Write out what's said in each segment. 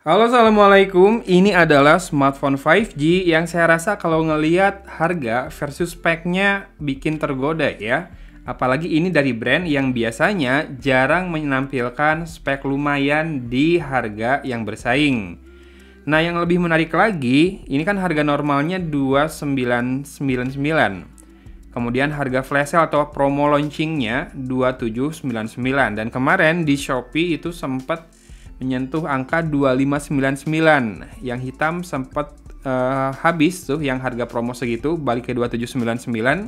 Halo, assalamualaikum. Ini adalah smartphone 5G yang saya rasa kalau ngelihat harga versus speknya bikin tergoda ya. Apalagi ini dari brand yang biasanya jarang menampilkan spek lumayan di harga yang bersaing. Nah, yang lebih menarik lagi, ini kan harga normalnya 2999. Kemudian harga flash sale atau promo launchingnya 2799. Dan kemarin di Shopee itu sempat menyentuh angka 2599. Yang hitam sempat habis tuh yang harga promo segitu, balik ke 2799.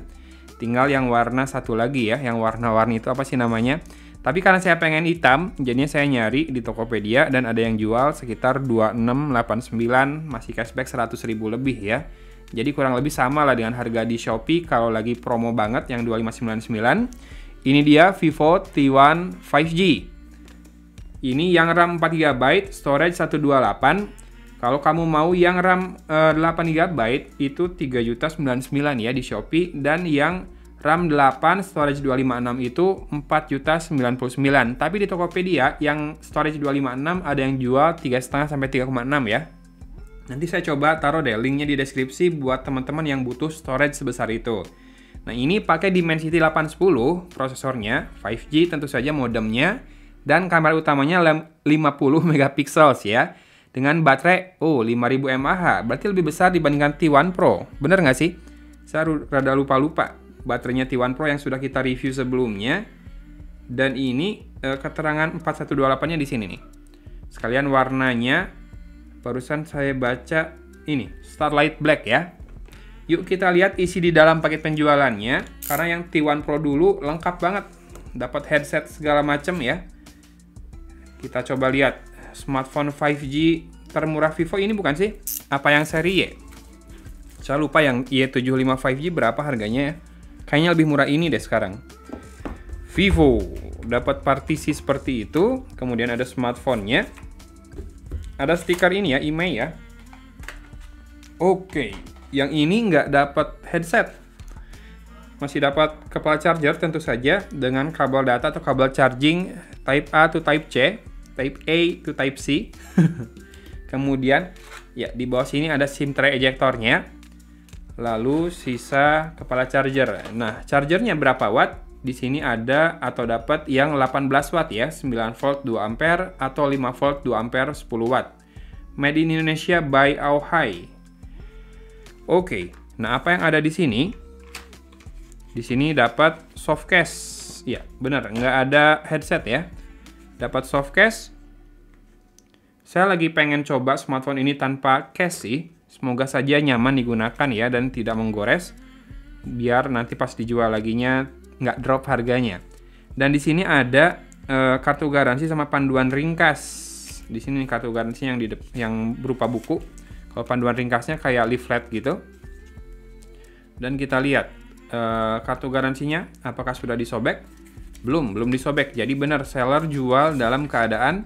Tinggal yang warna satu lagi ya, yang warna-warni itu apa sih namanya? Tapi karena saya pengen hitam, jadinya saya nyari di Tokopedia dan ada yang jual sekitar 2689, masih cashback 100.000 lebih ya. Jadi kurang lebih sama lah dengan harga di Shopee kalau lagi promo banget yang 2599. Ini dia Vivo T1 5G. Ini yang RAM 4GB, storage 128. Kalau kamu mau yang RAM 8GB itu 3.099 ya di Shopee, dan yang RAM 8 storage 256 itu 4.099. Tapi di Tokopedia yang storage 256 ada yang jual 3,5 sampai 3,6 ya. Nanti saya coba taruh deh linknya di deskripsi buat teman-teman yang butuh storage sebesar itu. Nah, ini pakai Dimensity 810 prosesornya, 5G tentu saja modemnya, dan kamera utamanya 50 megapiksel ya. Dengan baterai 5000 mAh, berarti lebih besar dibandingkan T1 Pro. Bener nggak sih? Saya rada lupa-lupa baterainya T1 Pro yang sudah kita review sebelumnya. Dan ini keterangan 4128-nya di sini nih. Sekalian warnanya barusan saya baca ini, Starlight Black ya. Yuk kita lihat isi di dalam paket penjualannya. Karena yang T1 Pro dulu lengkap banget. Dapat headset segala macam ya. Kita coba lihat smartphone 5G termurah Vivo ini bukan sih? Apa yang seri Y? Saya lupa yang Y75 5G berapa harganya ya. Kayaknya lebih murah ini deh sekarang. Vivo dapat partisi seperti itu, kemudian ada smartphone-nya. Ada stiker ini ya, IMEI ya. Oke, yang ini nggak dapat headset. Masih dapat kepala charger tentu saja dengan kabel data atau kabel charging Type A to Type C, Type A to Type C. Kemudian ya di bawah sini ada SIM tray ejectornya. Lalu sisa kepala charger. Nah, chargernya berapa watt? Di sini ada atau dapat yang 18 watt ya, 9 volt 2 ampere atau 5 volt 2 ampere 10 watt. Made in Indonesia by Aohai. Oke, nah apa yang ada di sini? Di sini dapat soft case. Ya, benar, nggak ada headset ya. Dapat soft case. Saya lagi pengen coba smartphone ini tanpa case sih. Semoga saja nyaman digunakan ya dan tidak menggores. Biar nanti pas dijual laginya nggak drop harganya. Dan di sini ada kartu garansi sama panduan ringkas. Di sini kartu garansi yang berupa buku. Kalau panduan ringkasnya kayak leaflet gitu. Dan kita lihat kartu garansinya apakah sudah disobek? Belum disobek. Jadi benar seller jual dalam keadaan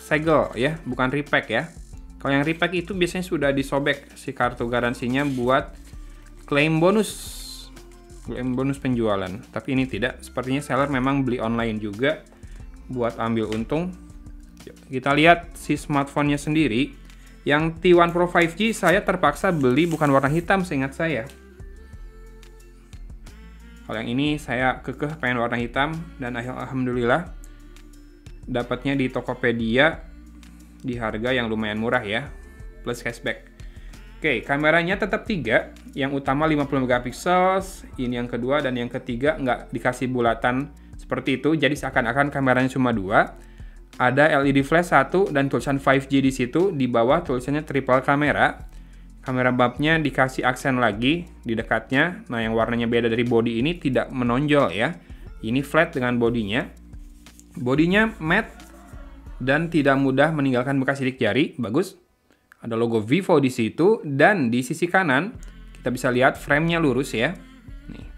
segel ya, bukan repack ya. Kalau yang repack itu biasanya sudah disobek si kartu garansinya buat klaim bonus penjualan. Tapi ini tidak, sepertinya seller memang beli online juga buat ambil untung. Kita lihat si smartphone-nya sendiri. Yang T1 Pro 5G saya terpaksa beli bukan warna hitam seingat saya. Kalau yang ini saya kekeh pengen warna hitam dan alhamdulillah dapatnya di Tokopedia di harga yang lumayan murah ya, plus cashback. Oke, kameranya tetap 3, yang utama 50 megapiksel, ini yang kedua dan yang ketiga nggak dikasih bulatan seperti itu, jadi seakan-akan kameranya cuma 2. Ada LED flash 1 dan tulisan 5G di situ, di bawah tulisannya triple kamera. Kamera bumpnya dikasih aksen lagi di dekatnya. Nah, yang warnanya beda dari body ini tidak menonjol ya. Ini flat dengan bodinya. Bodinya matte dan tidak mudah meninggalkan bekas sidik jari. Bagus. Ada logo Vivo di situ dan di sisi kanan kita bisa lihat frame-nya lurus ya. Nih.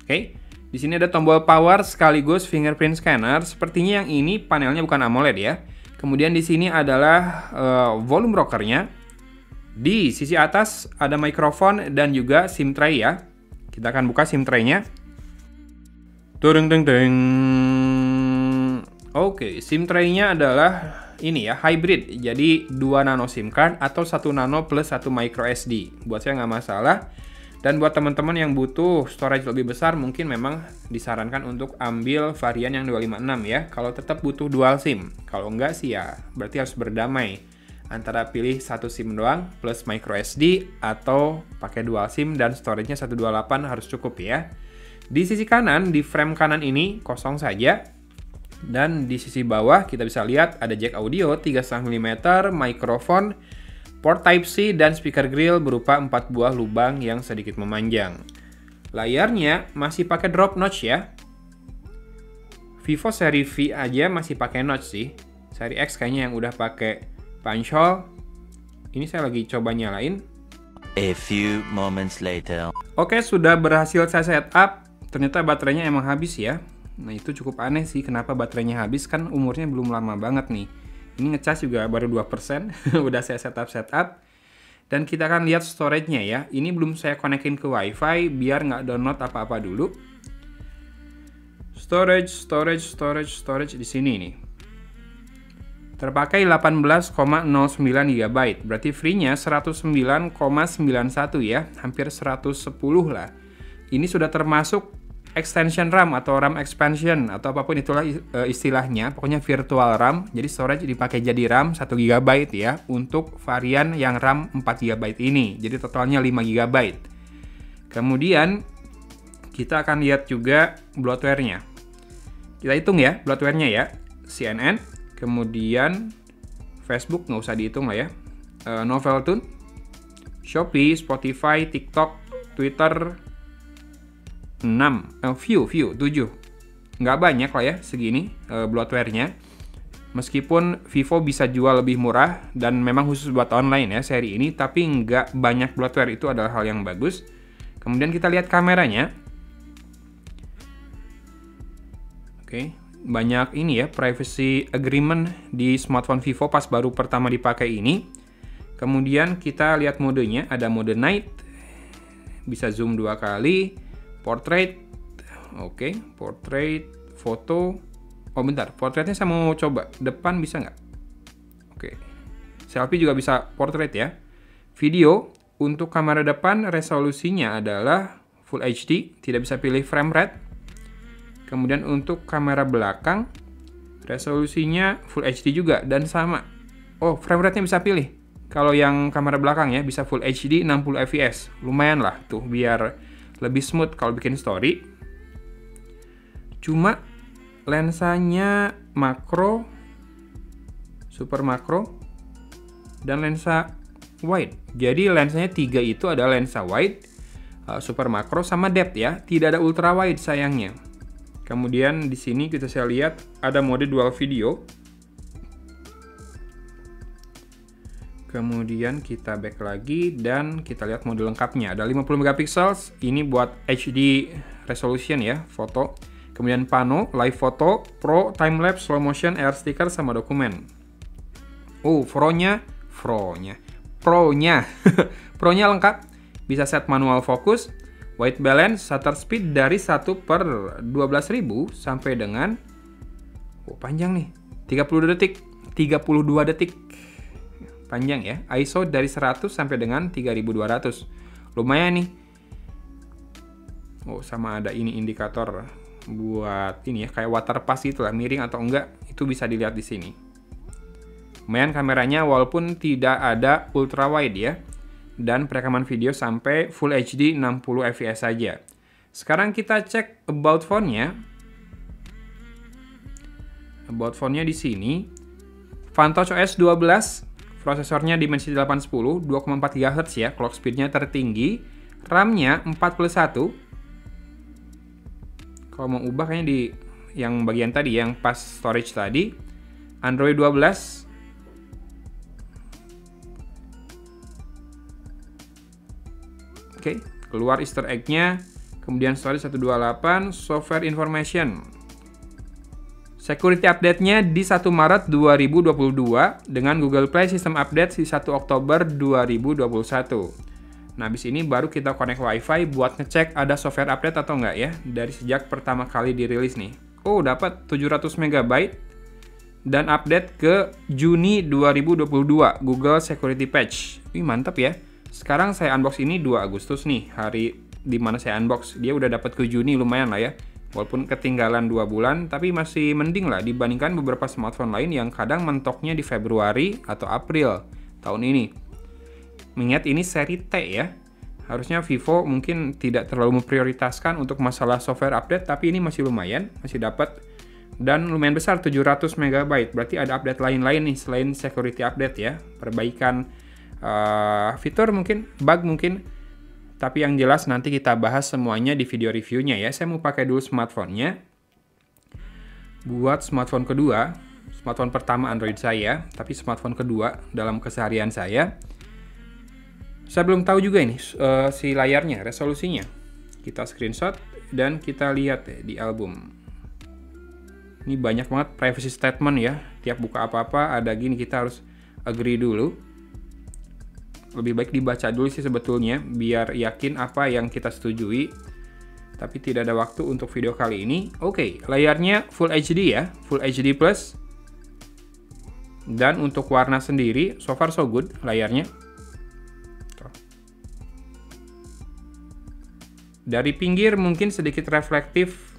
Oke. Di sini ada tombol power sekaligus fingerprint scanner. Sepertinya yang ini panelnya bukan AMOLED ya. Kemudian di sini adalah volume rocker-nya. Di sisi atas ada mikrofon dan juga SIM tray ya. Kita akan buka SIM tray-nya. Turung. Oke, SIM tray-nya adalah ini ya, hybrid. Jadi 2 nano SIM card atau 1 nano plus 1 micro SD. Buat saya nggak masalah. Dan buat teman-teman yang butuh storage lebih besar, mungkin memang disarankan untuk ambil varian yang 256 ya. Kalau tetap butuh dual SIM. Kalau enggak sih ya, berarti harus berdamai. Antara pilih 1 SIM doang plus micro SD atau pakai dual SIM dan storage-nya 128 harus cukup ya. Di sisi kanan, di frame kanan ini kosong saja. Dan di sisi bawah kita bisa lihat ada jack audio 3,5 mm, mikrofon, port Type-C, dan speaker grill berupa 4 buah lubang yang sedikit memanjang. Layarnya masih pakai drop notch ya. Vivo seri V aja masih pakai notch sih. Seri X kayaknya yang udah pakai punch hole. Ini saya lagi coba nyalain. A few moments later. Oke, sudah berhasil saya setup. Ternyata baterainya emang habis ya. Nah, itu cukup aneh sih kenapa baterainya habis, kan umurnya belum lama banget nih. Ini ngecas juga baru 2%, udah saya setup. Dan kita akan lihat storage-nya ya. Ini belum saya konekin ke WiFi biar nggak download apa-apa dulu. Storage di sini nih. Terpakai 18,09 GB, berarti free-nya 109,91 ya, hampir 110 lah. Ini sudah termasuk extension RAM atau RAM expansion atau apapun itulah istilahnya, pokoknya virtual RAM. Jadi storage dipakai jadi RAM 1 GB ya untuk varian yang RAM 4 GB ini. Jadi totalnya 5 GB. Kemudian kita akan lihat juga bloatware-nya. Kita hitung ya bloatware-nya ya. CNN, kemudian Facebook nggak usah dihitung lah ya. Noveltune, Shopee, Spotify, TikTok, Twitter 6, View 7. Nggak banyak lah ya segini bloatware-nya. Meskipun Vivo bisa jual lebih murah dan memang khusus buat online ya seri ini, tapi nggak banyak bloatware, itu adalah hal yang bagus. Kemudian kita lihat kameranya. Oke, banyak ini ya privacy agreement di smartphone Vivo pas baru pertama dipakai ini. Kemudian kita lihat modenya, ada mode night, bisa zoom 2 kali. Portrait, oke, portrait, foto. Oh bentar, portraitnya saya mau coba. Depan bisa nggak? Oke, selfie juga bisa portrait ya. Video, untuk kamera depan resolusinya adalah Full HD, tidak bisa pilih frame rate. Kemudian untuk kamera belakang, resolusinya Full HD juga dan sama. Oh, frame rate-nya bisa pilih. Kalau yang kamera belakang ya, bisa Full HD 60 fps. Lumayan lah tuh, biar lebih smooth kalau bikin story. Cuma lensanya makro, super makro, dan lensa wide. Jadi lensanya 3 itu ada lensa wide, super makro, sama depth ya. Tidak ada ultra wide sayangnya. Kemudian di sini kita bisa lihat ada mode dual video. Kemudian kita back lagi dan kita lihat mode lengkapnya. Ada 50 megapiksel, ini buat HD resolution ya, foto. Kemudian pano, live photo, pro, timelapse, slow motion, air sticker, sama dokumen. Oh, Pro-nya lengkap. Bisa set manual fokus, white balance, shutter speed dari 1/12.000 sampai dengan, oh panjang nih, 32 detik. Panjang ya. ISO dari 100 sampai dengan 3200. Lumayan nih. Oh, sama ada ini indikator buat ini ya, kayak water pass gitu lah, miring atau enggak, itu bisa dilihat di sini. Lumayan kameranya walaupun tidak ada ultra wide ya. Dan perekaman video sampai Full HD 60 fps saja. Sekarang kita cek about phone-nya. About phone-nya di sini. Vantage OS 12. Prosesornya Dimensity 810, 2,4 GHz ya, clock speed-nya tertinggi. RAM-nya 4+1. Kalau mau ubah kayaknya di yang bagian tadi, yang pas storage tadi. Android 12. Oke, keluar Easter egg-nya. Kemudian storage 128, software information. Security update-nya di 1 Maret 2022 dengan Google Play System Update di 1 Oktober 2021. Nah, habis ini baru kita connect WiFi buat ngecek ada software update atau enggak ya, dari sejak pertama kali dirilis nih. Oh, dapat 700 MB dan update ke Juni 2022 Google Security Patch. Wih, mantap ya. Sekarang saya unbox ini 2 Agustus nih, hari dimana saya unbox. Dia udah dapat ke Juni, lumayan lah ya. Walaupun ketinggalan 2 bulan, tapi masih mending lah dibandingkan beberapa smartphone lain yang kadang mentoknya di Februari atau April tahun ini. Mengingat ini seri T ya. Harusnya Vivo mungkin tidak terlalu memprioritaskan untuk masalah software update, tapi ini masih lumayan, masih dapat. Dan lumayan besar, 700 MB. Berarti ada update lain-lain nih selain security update ya. Perbaikan fitur mungkin, bug mungkin. Tapi yang jelas nanti kita bahas semuanya di video reviewnya ya. Saya mau pakai dulu smartphone-nya. Buat smartphone kedua, smartphone pertama Android saya, tapi smartphone kedua dalam keseharian saya. Saya belum tahu juga ini si layarnya, resolusinya. Kita screenshot dan kita lihat ya, di album. Ini banyak banget privacy statement ya. Tiap buka apa-apa ada gini, kita harus agree dulu. Lebih baik dibaca dulu sih sebetulnya, biar yakin apa yang kita setujui. Tapi tidak ada waktu untuk video kali ini. Oke, layarnya Full HD ya, Full HD+. Dan untuk warna sendiri, so far so good layarnya. Dari pinggir mungkin sedikit reflektif,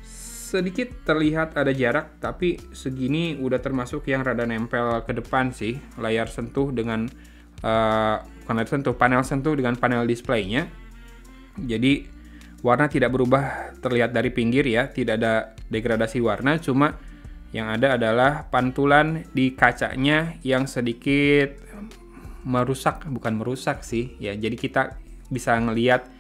sedikit terlihat ada jarak, tapi segini udah termasuk yang rada nempel ke depan sih. Layar sentuh dengan panel sentuh dengan panel displaynya. Jadi warna tidak berubah terlihat dari pinggir ya, tidak ada degradasi warna, cuma yang ada adalah pantulan di kacanya yang sedikit bukan merusak sih ya. Jadi kita bisa ngelihat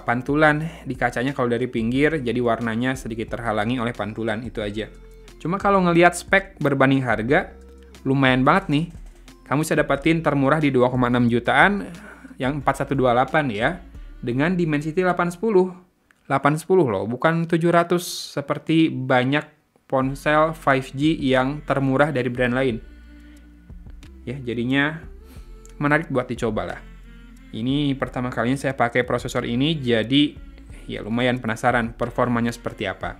pantulan di kacanya kalau dari pinggir, jadi warnanya sedikit terhalangi oleh pantulan, itu aja. Cuma kalau ngelihat spek berbanding harga, lumayan banget nih. Kamu bisa dapetin termurah di 2,6 jutaan yang 4128 ya, dengan Dimensity 810. 810 loh, bukan 700 seperti banyak ponsel 5G yang termurah dari brand lain. Ya, jadinya menarik buat dicoba lah. Ini pertama kalinya saya pakai prosesor ini, jadi ya lumayan penasaran performanya seperti apa.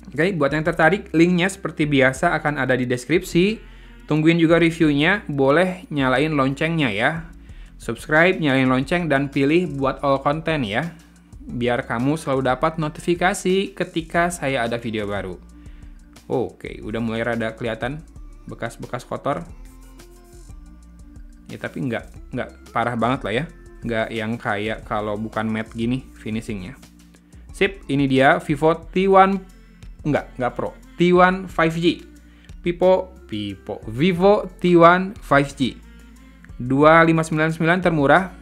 Oke, buat yang tertarik, linknya seperti biasa akan ada di deskripsi. Tungguin juga reviewnya, boleh nyalain loncengnya ya. Subscribe, nyalain lonceng, dan pilih buat all content ya. Biar kamu selalu dapat notifikasi ketika saya ada video baru. Oke, udah mulai rada kelihatan bekas-bekas kotor. Ya tapi nggak parah banget lah ya. Nggak yang kayak kalau bukan matte gini finishingnya. Sip, ini dia Vivo T1, nggak Pro. T1 5G. Vivo T1 5G 2599 termurah,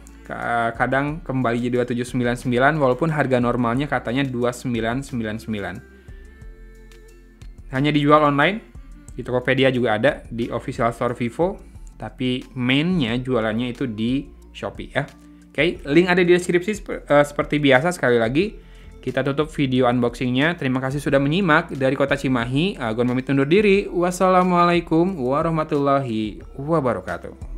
kadang kembali jadi 2799 walaupun harga normalnya katanya 2999. Hanya dijual online, di Tokopedia juga ada, di official store Vivo, tapi mainnya jualannya itu di Shopee ya. Oke, link ada di deskripsi seperti biasa. Sekali lagi kita tutup video unboxingnya. Terima kasih sudah menyimak. Dari Kota Cimahi, Agon pamit undur diri. Wassalamualaikum warahmatullahi wabarakatuh.